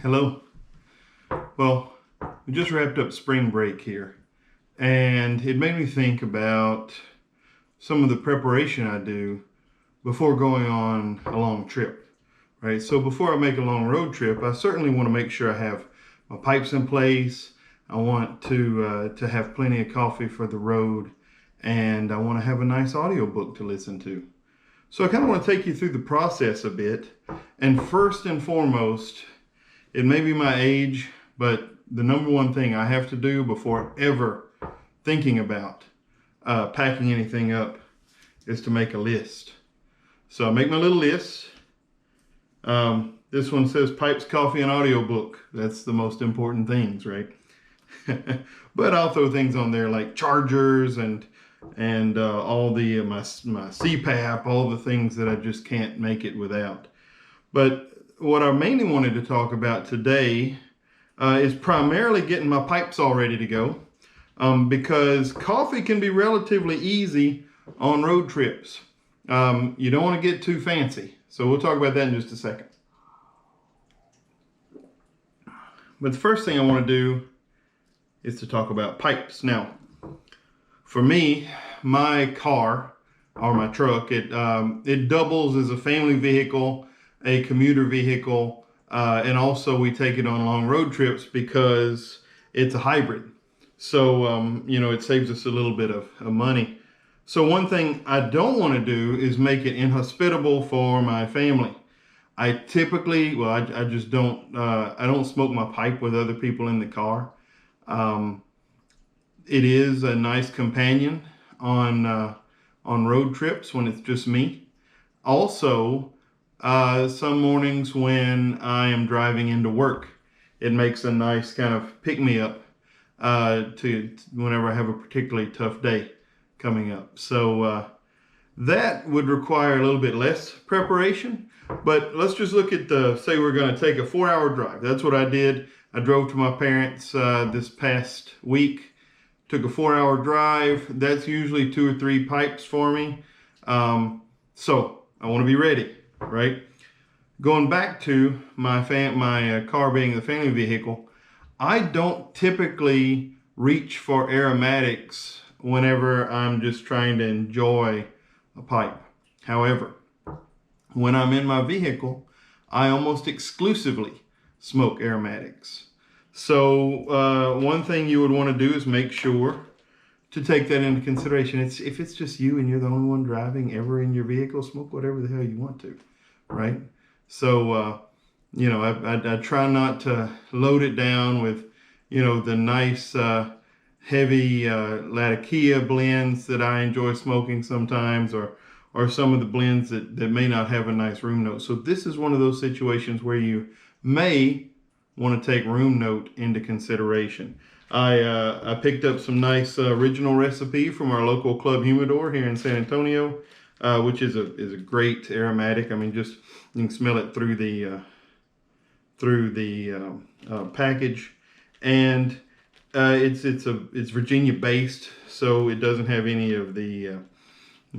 Hello. Well, we just wrapped up spring break here, and it made me think about some of the preparation I do before going on a long trip, right? So before I make a long road trip, I certainly want to make sure I have my pipes in place. I want to have plenty of coffee for the road, and I want to have a nice audiobook to listen to. So I kind of want to take you through the process a bit. And first and foremost, it may be my age, but the number one thing I have to do before ever thinking about packing anything up is to make a list. So I make my little list. This one says pipes, coffee, and audiobook. That's the most important things, right? But I'll throw things on there like chargers and all the my CPAP, all the things that I just can't make it without. But what I mainly wanted to talk about today is primarily getting my pipes all ready to go, because coffee can be relatively easy on road trips. You don't want to get too fancy. So we'll talk about that in just a second. But the first thing I want to do is to talk about pipes. Now, for me, my car or my truck, it doubles as a family vehicle, a commuter vehicle, and also we take it on long road trips because it's a hybrid. So, it saves us a little bit of money. So one thing I don't want to do is make it inhospitable for my family. I typically, I just don't, I don't smoke my pipe with other people in the car. It is a nice companion on road trips when it's just me. Also, some mornings when I am driving into work, it makes a nice kind of pick-me-up to whenever I have a particularly tough day coming up. So that would require a little bit less preparation. But let's just look at say we're going to take a 4-hour drive. That's what I did. I drove to my parents this past week. Took a 4-hour drive. That's usually 2 or 3 pipes for me. So I want to be ready, right? Going back to my car being the family vehicle, I don't typically reach for aromatics whenever I'm just trying to enjoy a pipe. However, when I'm in my vehicle, I almost exclusively smoke aromatics. So one thing you would want to do is make sure to take that into consideration. If it's just you and you're the only one driving ever in your vehicle, smoke whatever the hell you want to, right? So, I try not to load it down with, the nice heavy Latakia blends that I enjoy smoking sometimes, or some of the blends that may not have a nice room note. So this is one of those situations where you may want to take room note into consideration. I picked up some nice original recipe from our local Club Humidor here in San Antonio, which is a great aromatic. I mean, just you can smell it through the package, and it's Virginia based, so it doesn't have any of the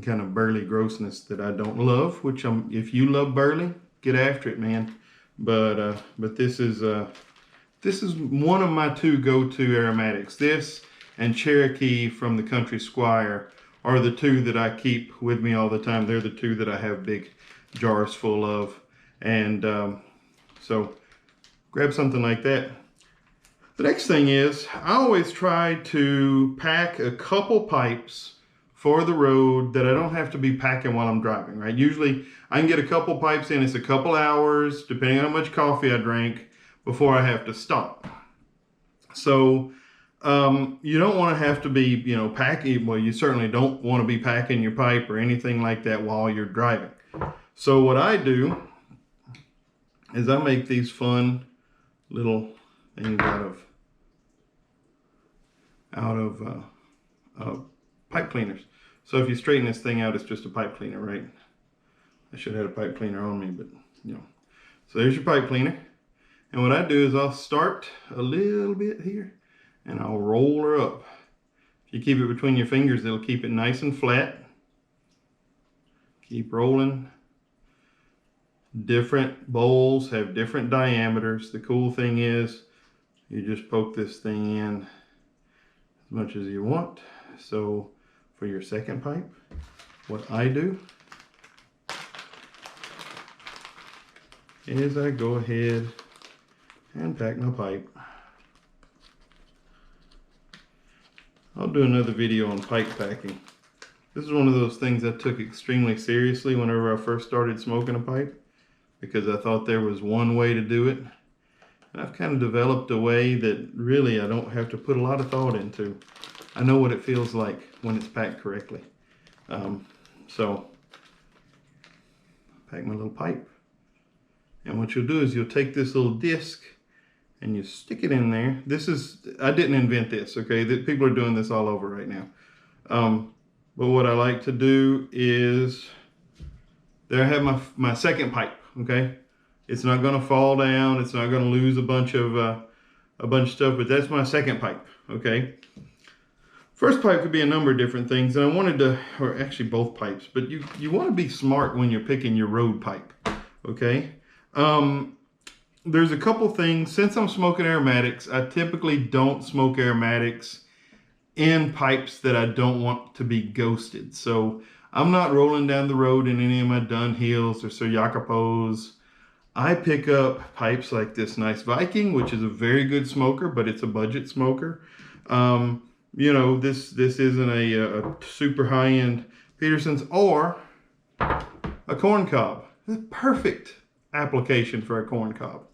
kind of burley grossness that I don't love. Which if you love burley, get after it, man. But this is one of my 2 go-to aromatics. This and Cherokee from the Country Squire are the 2 that I keep with me all the time. They're the 2 that I have big jars full of. And so grab something like that. The next thing is I always try to pack a couple pipes for the road that I don't have to be packing while I'm driving, right? Usually I can get a couple pipes in. It's a couple hours, depending on how much coffee I drank, before I have to stop. So you don't want to have to be, packing. Well, you certainly don't want to be packing your pipe or anything like that while you're driving. So what I do is I make these fun little things out of pipe cleaners. So if you straighten this thing out, it's just a pipe cleaner, right? I should have had a pipe cleaner on me, but So there's your pipe cleaner. And what I do is I'll start a little bit here and I'll roll her up. If you keep it between your fingers, it'll keep it nice and flat. Keep rolling. Different bowls have different diameters. The cool thing is you just poke this thing in as much as you want. So for your second pipe, what I do is I go ahead and pack my pipe. I'll do another video on pipe packing. This is one of those things I took extremely seriously whenever I first started smoking a pipe, because I thought there was one way to do it. And I've kind of developed a way that really I don't have to put a lot of thought into. I know what it feels like when it's packed correctly. So, pack my little pipe. And what you'll do is you'll take this little disc and you stick it in there. This is, I didn't invent this, okay? People are doing this all over right now. But what I like to do is, there I have my second pipe, okay? It's not gonna fall down. It's not gonna lose a bunch of stuff, but that's my second pipe, okay? First pipe could be a number of different things, and I wanted to, or actually both pipes, but you wanna be smart when you're picking your road pipe, okay? There's a couple things. Since I'm smoking aromatics, I typically don't smoke aromatics in pipes that I don't want to be ghosted. So I'm not rolling down the road in any of my Dunhills or Soyakapos. I pick up pipes like this nice Viking, which is a very good smoker, but it's a budget smoker. You know, this isn't a super high-end Peterson's, or a corn cob. The perfect application for a corn cob.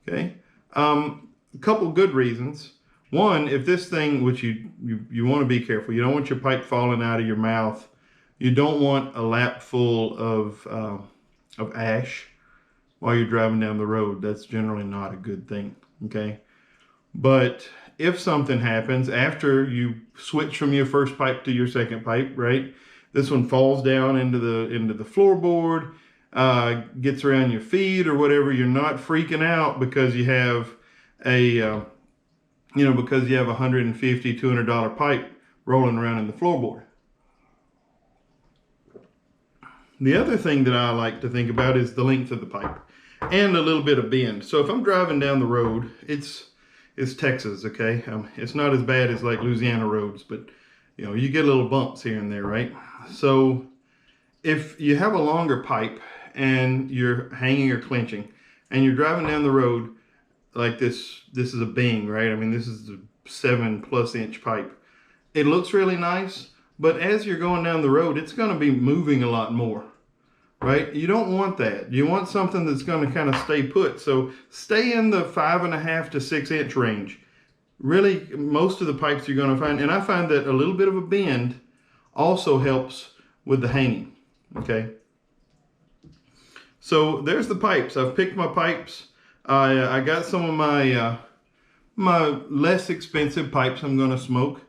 Okay, a couple good reasons. One, if this thing, which you want to be careful, you don't want your pipe falling out of your mouth. You don't want a lap full of ash while you're driving down the road. That's generally not a good thing. Okay, but if something happens after you switch from your first pipe to your second pipe, right? This one falls down into the floorboard. Gets around your feet or whatever, you're not freaking out because you have a because you have a $150, $200 pipe rolling around in the floorboard. The other thing that I like to think about is the length of the pipe and a little bit of bend. So if I'm driving down the road, it's Texas, okay? It's not as bad as like Louisiana roads, but you know, you get little bumps here and there, right? So if you have a longer pipe and you're hanging or clenching and you're driving down the road like this is a Bing, right? I mean, this is a 7+ inch pipe. It looks really nice, but as you're going down the road, it's going to be moving a lot more, right? You don't want that. You want something that's going to kind of stay put. So stay in the 5.5 to 6 inch range. Really, most of the pipes you're going to find, and I find that a little bit of a bend also helps with the hanging, okay? So there's the pipes. I've picked my pipes. I got some of my less expensive pipes I'm going to smoke.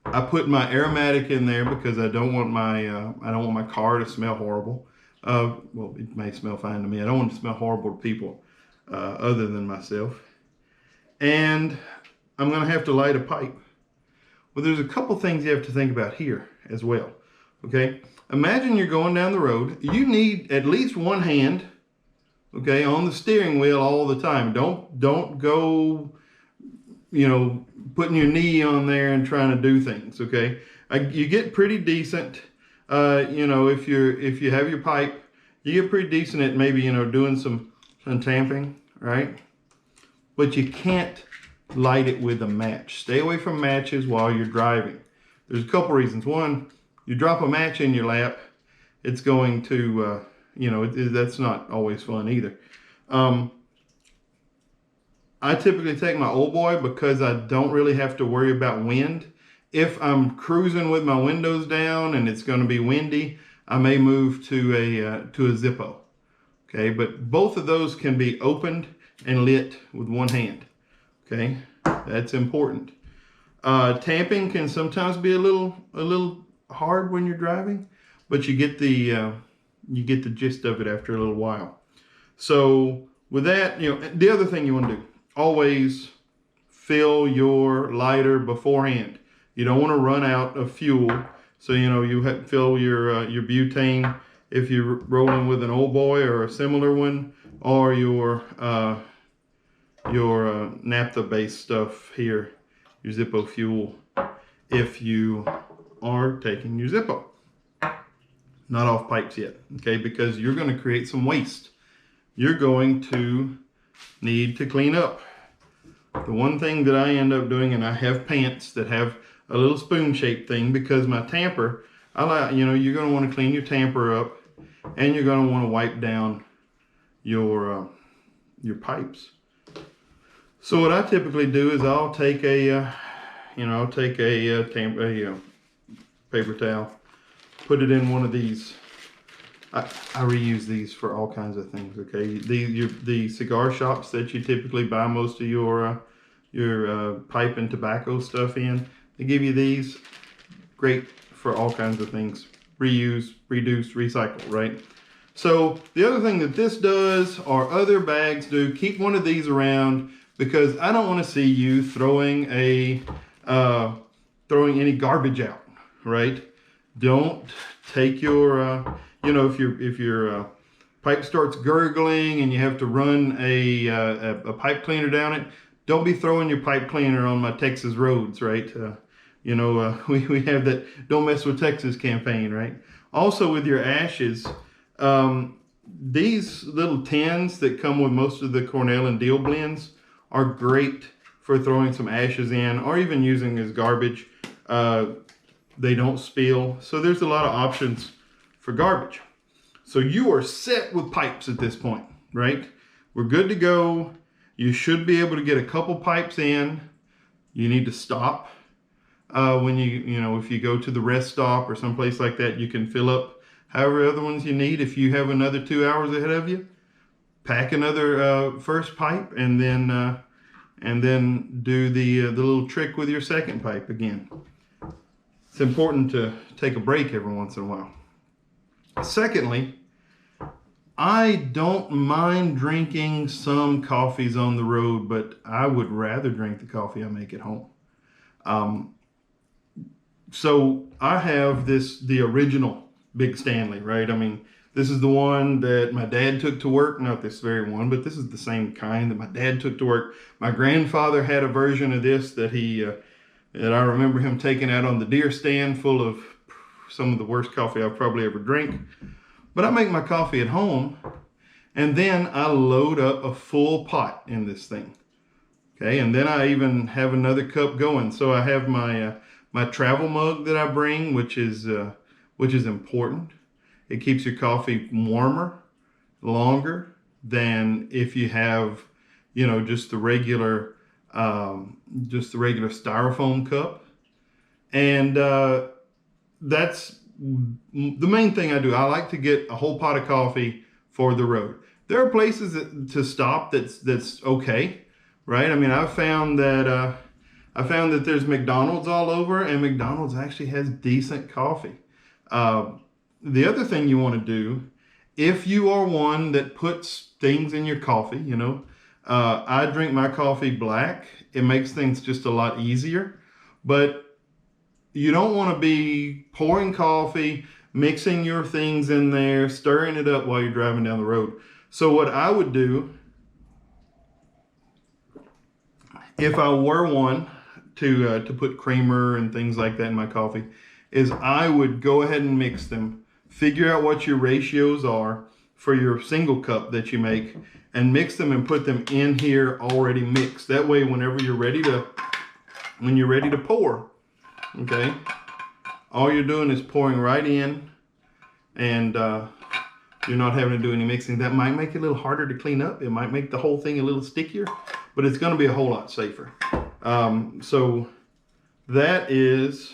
I put my aromatic in there because I don't want my car to smell horrible. Well, it may smell fine to me. I don't want it to smell horrible to people other than myself. And I'm going to have to light a pipe. Well, there's a couple things you have to think about here as well. Okay, imagine you're going down the road. You need at least one hand, okay, on the steering wheel all the time. Don't go, you know, putting your knee on there and trying to do things. Okay, you get pretty decent. You know, if you have your pipe, you get pretty decent at maybe, you know, doing some tamping, right? But you can't light it with a match. Stay away from matches while you're driving. There's a couple reasons. One, you drop a match in your lap, it's going to, you know, that's not always fun either. I typically take my old boy because I don't really have to worry about wind. If I'm cruising with my windows down and it's going to be windy, I may move to a Zippo. Okay, but both of those can be opened and lit with one hand. Okay, that's important. Tamping can sometimes be a little hard when you're driving, but you get the gist of it after a little while. So with that, you know, the other thing you want to do, always fill your lighter beforehand. You don't want to run out of fuel. So, you know, you fill your butane if you're rolling with an old boy or a similar one, or your naphtha-based stuff here, your Zippo fuel, if you are taking your Zippo. Not off pipes yet, okay? Because you're going to create some waste. You're going to need to clean up. The one thing that I end up doing, and I have pants that have a little spoon-shaped thing, because my tamper, you're going to want to clean your tamper up, and you're going to want to wipe down your pipes. So what I typically do is I'll take a paper towel, put it in one of these. I reuse these for all kinds of things. Okay, the cigar shops that you typically buy most of your pipe and tobacco stuff in, they give you these. Great for all kinds of things. Reuse, reduce, recycle, right? So the other thing that this does, or other bags do, keep one of these around, because I don't want to see you throwing any garbage out, right? Don't take your if your pipe starts gurgling and you have to run a pipe cleaner down it, don't be throwing your pipe cleaner on my Texas roads, right? We have that Don't Mess with Texas campaign, right? Also with your ashes, these little tins that come with most of the Cornell and Deal blends are great for throwing some ashes in, or even using as garbage. They don't spill, so there's a lot of options for garbage. So you are set with pipes at this point, right? We're good to go. You should be able to get a couple pipes in. You need to stop when if you go to the rest stop or someplace like that. You can fill up however other ones you need. If you have another 2 hours ahead of you, pack another first pipe, and then do the little trick with your second pipe again. It's important to take a break every once in a while. Secondly, I don't mind drinking some coffees on the road, but I would rather drink the coffee I make at home. So I have the original Big Stanley, right? I mean, this is the one that my dad took to work. Not this very one, but this is the same kind that my dad took to work. My grandfather had a version of this that I remember him taking out on the deer stand, full of some of the worst coffee I've probably ever drank. But I make my coffee at home, and then I load up a full pot in this thing. Okay, and then I even have another cup going. So I have my travel mug that I bring, which is important. It keeps your coffee warmer longer than if you have, just the regular styrofoam cup. And that's the main thing I do. I like to get a whole pot of coffee for the road. There are places to stop that's okay, right? I mean, I found that there's McDonald's all over, and McDonald's actually has decent coffee. The other thing you want to do, if you are one that puts things in your coffee, I drink my coffee black. It makes things just a lot easier, but you don't want to be pouring coffee, mixing your things in there, stirring it up while you're driving down the road. So what I would do, if I were one to put creamer and things like that in my coffee, is I would go ahead and mix them, figure out what your ratios are for your single cup that you make, and mix them and put them in here already mixed. That way, when you're ready to pour, okay, all you're doing is pouring right in, and you're not having to do any mixing. That might make it a little harder to clean up. It might make the whole thing a little stickier, but it's going to be a whole lot safer. So that is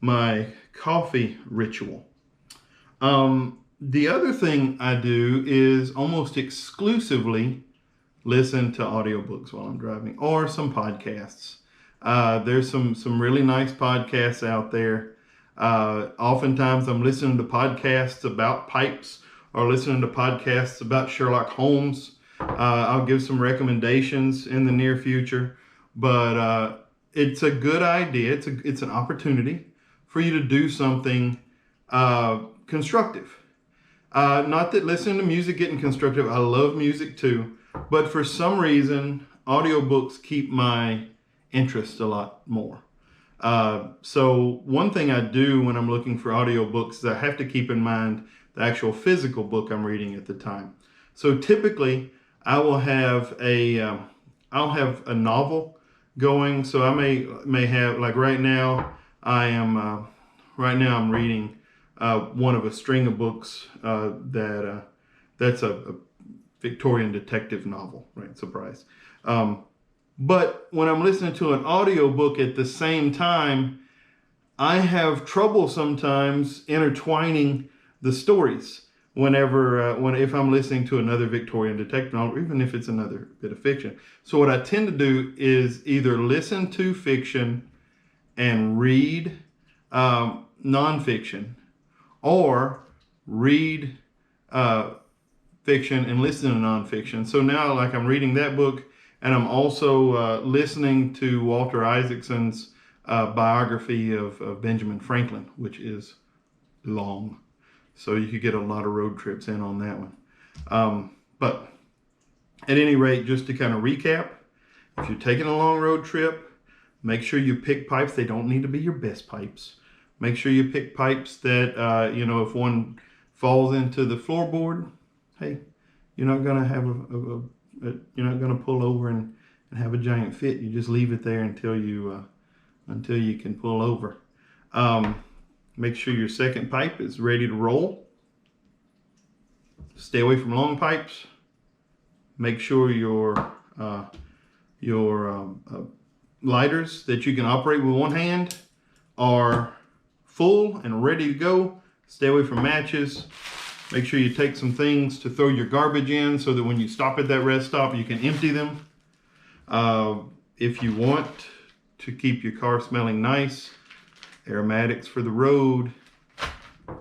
my coffee ritual. The other thing I do is almost exclusively listen to audiobooks while I'm driving, or some podcasts. There's some really nice podcasts out there. Oftentimes I'm listening to podcasts about pipes, or listening to podcasts about Sherlock Holmes. I'll give some recommendations in the near future, but it's a good idea. It's an opportunity for you to do something constructive. Not that listening to music isn't constructive. I love music too. But for some reason, audiobooks keep my interest a lot more. So one thing I do when I'm looking for audiobooks is I have to keep in mind the actual physical book I'm reading at the time. So typically I will have I'll have a novel going. So I may have, like right now I'm reading one of a string of books that's a Victorian detective novel, right? Surprise. But when I'm listening to an audiobook at the same time, I have trouble sometimes intertwining the stories if I'm listening to another Victorian detective novel, even if it's another bit of fiction. So what I tend to do is either listen to fiction and read nonfiction, or read fiction and listen to nonfiction. So now, like, I'm reading that book, and I'm also listening to Walter Isaacson's biography of Benjamin Franklin, which is long. So you could get a lot of road trips in on that one. But at any rate, just to kind of recap, if you're taking a long road trip, make sure you pick pipes. They don't need to be your best pipes. Make sure you pick pipes that, if one falls into the floorboard, hey, you're not going to have you're not going to pull over and have a giant fit. You just leave it there until you can pull over. Make sure your second pipe is ready to roll. Stay away from long pipes. Make sure your lighters that you can operate with one hand are full and ready to go. Stay away from matches. Make sure you take some things to throw your garbage in so that when you stop at that rest stop, you can empty them. If you want to keep your car smelling nice, aromatics for the road.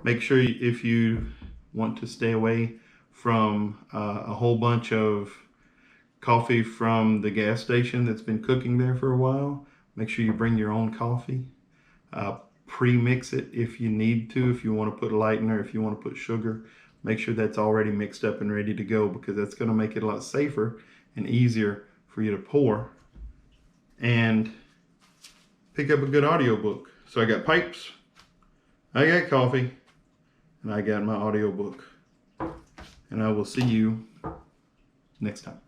Make sure if you want to stay away from a whole bunch of coffee from the gas station that's been cooking there for a while, make sure you bring your own coffee. Pre-mix it if you need to. If you want to put lightener, if you want to put sugar, make sure that's already mixed up and ready to go, because that's going to make it a lot safer and easier for you to pour. And pick up a good audiobook. So I got pipes, I got coffee, and I got my audiobook. And I will see you next time.